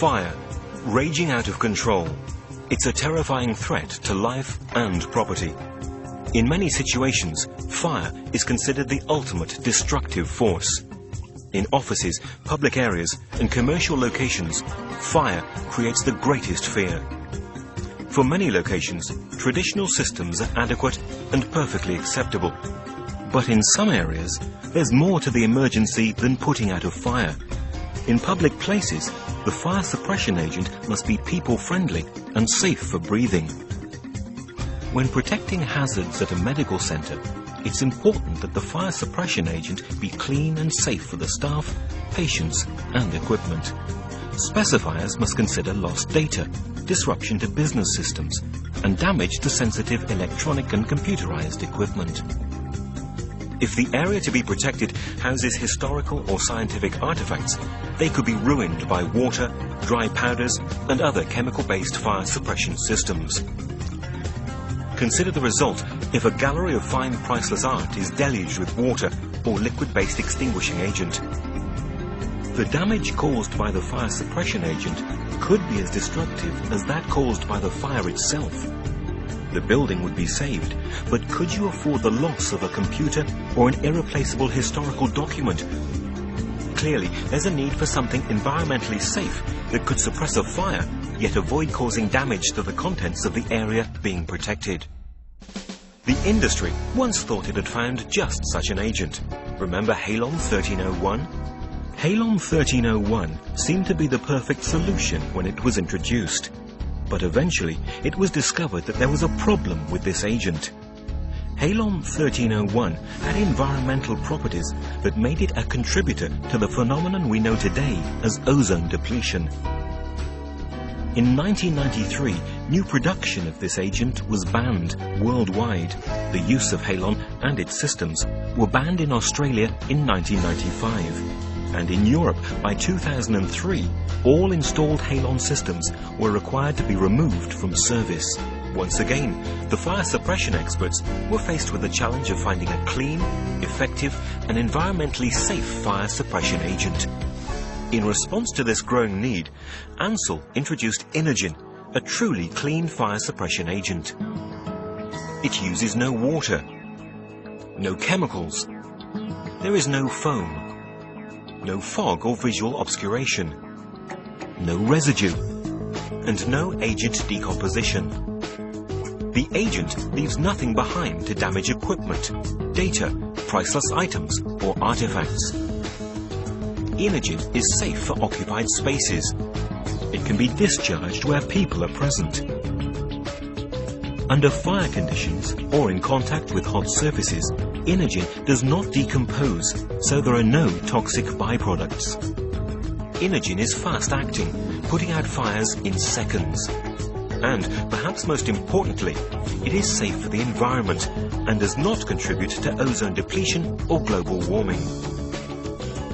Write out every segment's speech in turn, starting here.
Fire, raging out of control. It's a terrifying threat to life and property. In many situations, fire is considered the ultimate destructive force. In offices, public areas, and commercial locations, fire creates the greatest fear. For many locations, traditional systems are adequate and perfectly acceptable. But in some areas, there's more to the emergency than putting out a fire. In public places, the fire suppression agent must be people-friendly and safe for breathing. When protecting hazards at a medical center, it's important that the fire suppression agent be clean and safe for the staff, patients, and equipment. Specifiers must consider lost data, disruption to business systems, and damage to sensitive electronic and computerized equipment. If the area to be protected houses historical or scientific artifacts, they could be ruined by water, dry powders, and other chemical-based fire suppression systems. Consider the result if a gallery of fine priceless art is deluged with water or liquid-based extinguishing agent. The damage caused by the fire suppression agent could be as destructive as that caused by the fire itself. The building would be saved, but could you afford the loss of a computer or an irreplaceable historical document? Clearly, there's a need for something environmentally safe that could suppress a fire, yet avoid causing damage to the contents of the area being protected. The industry once thought it had found just such an agent. Remember Halon 1301? Halon 1301 seemed to be the perfect solution when it was introduced. But eventually, it was discovered that there was a problem with this agent. Halon 1301 had environmental properties that made it a contributor to the phenomenon we know today as ozone depletion. In 1993, new production of this agent was banned worldwide. The use of Halon and its systems were banned in Australia in 1995. And in Europe, by 2003, all installed Halon systems were required to be removed from service. Once again, the fire suppression experts were faced with the challenge of finding a clean, effective, and environmentally safe fire suppression agent. In response to this growing need, Ansul introduced Inergen, a truly clean fire suppression agent. It uses no water, no chemicals, there is no foam, no fog or visual obscuration, no residue, and no agent decomposition. The agent leaves nothing behind to damage equipment, data, priceless items, or artifacts. Inergen is safe for occupied spaces. It can be discharged where people are present. Under fire conditions or in contact with hot surfaces, Inergen does not decompose, so there are no toxic byproducts. Inergen is fast-acting, putting out fires in seconds. And, perhaps most importantly, it is safe for the environment and does not contribute to ozone depletion or global warming.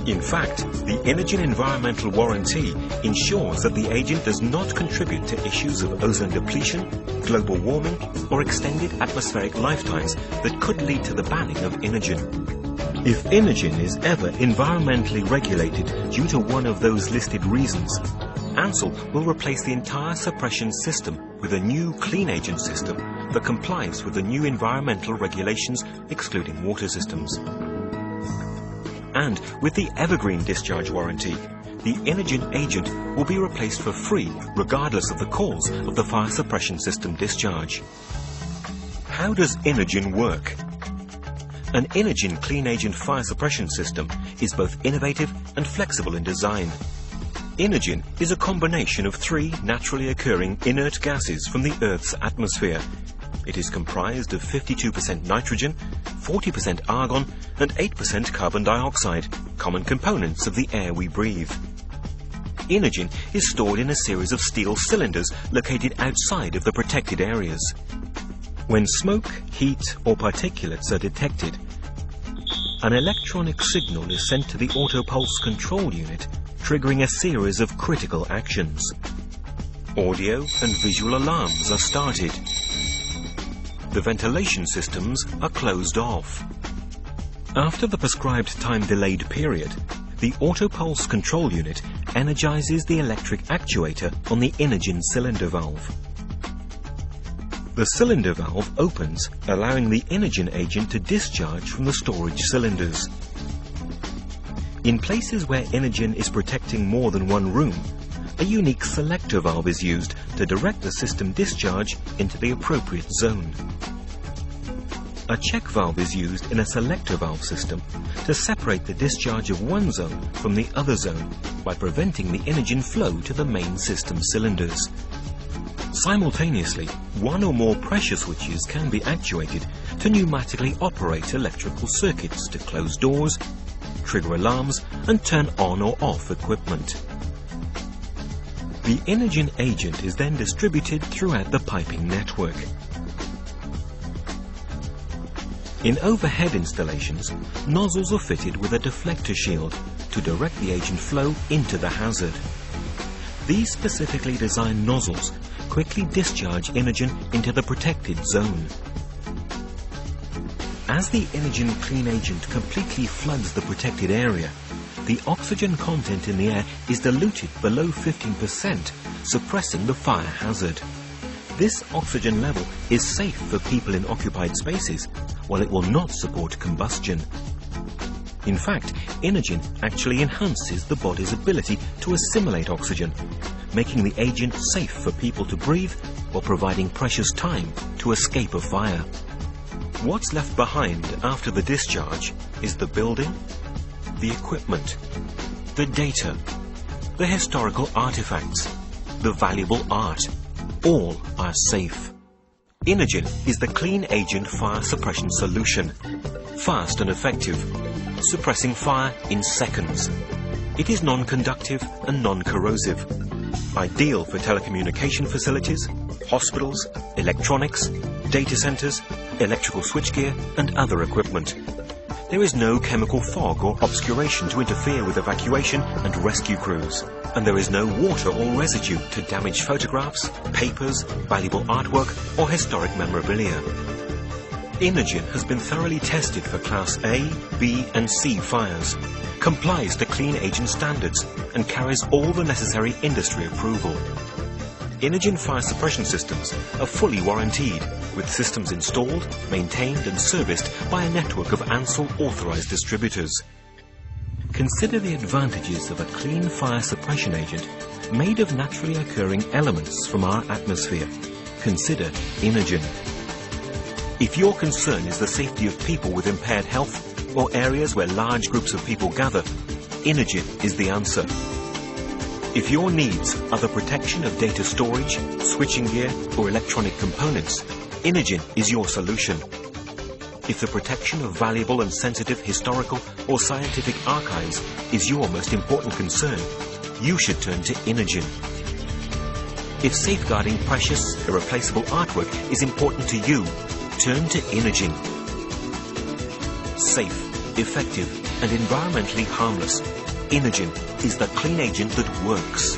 In fact, the Inergen environmental warranty ensures that the agent does not contribute to issues of ozone depletion, global warming, or extended atmospheric lifetimes that could lead to the banning of Inergen. If Inergen is ever environmentally regulated due to one of those listed reasons, Ansul will replace the entire suppression system with a new clean agent system that complies with the new environmental regulations excluding water systems. And with the evergreen discharge warranty, the Inergen agent will be replaced for free regardless of the cause of the fire suppression system discharge. How does Inergen work? An Inergen clean agent fire suppression system is both innovative and flexible in design. Inergen is a combination of 3 naturally occurring inert gases from the Earth's atmosphere. It is comprised of 52% nitrogen, 40% argon, and 8% carbon dioxide, common components of the air we breathe. Inergen is stored in a series of steel cylinders located outside of the protected areas. When smoke, heat, or particulates are detected, an electronic signal is sent to the auto-pulse control unit, triggering a series of critical actions. Audio and visual alarms are started. The ventilation systems are closed off. After the prescribed time-delayed period, the auto-pulse control unit energizes the electric actuator on the Inergen cylinder valve. The cylinder valve opens, allowing the Inergen agent to discharge from the storage cylinders. In places where Inergen is protecting more than one room, a unique selector valve is used to direct the system discharge into the appropriate zone. A check valve is used in a selector valve system to separate the discharge of one zone from the other zone by preventing the Inergen flow to the main system cylinders. Simultaneously, one or more pressure switches can be actuated to pneumatically operate electrical circuits to close doors, trigger alarms, and turn on or off equipment. The Inergen agent is then distributed throughout the piping network. In overhead installations, nozzles are fitted with a deflector shield to direct the agent flow into the hazard. These specifically designed nozzles quickly discharge Inergen into the protected zone. As the Inergen clean agent completely floods the protected area, the oxygen content in the air is diluted below 15%, suppressing the fire hazard. This oxygen level is safe for people in occupied spaces, while it will not support combustion. In fact, Inergen actually enhances the body's ability to assimilate oxygen, making the agent safe for people to breathe while providing precious time to escape a fire. What's left behind after the discharge is the building, the equipment, the data, the historical artifacts, the valuable art. All are safe. Inergen is the clean agent fire suppression solution. Fast and effective, suppressing fire in seconds. It is non-conductive and non-corrosive. Ideal for telecommunication facilities, hospitals, electronics, data centers, electrical switchgear and other equipment. There is no chemical fog or obscuration to interfere with evacuation and rescue crews. And there is no water or residue to damage photographs, papers, valuable artwork or historic memorabilia. Inergen has been thoroughly tested for Class A, B and C fires, complies to clean agent standards and carries all the necessary industry approval. Inergen fire suppression systems are fully warranted, with systems installed, maintained and serviced by a network of Ansul authorized distributors. Consider the advantages of a clean fire suppression agent made of naturally occurring elements from our atmosphere. Consider Inergen. If your concern is the safety of people with impaired health or areas where large groups of people gather, Inergen is the answer. If your needs are the protection of data storage, switching gear or electronic components, Inergen is your solution. If the protection of valuable and sensitive historical or scientific archives is your most important concern, you should turn to Inergen. If safeguarding precious, irreplaceable artwork is important to you, turn to Inergen. Safe, effective and environmentally harmless, Inergen is the clean agent that works.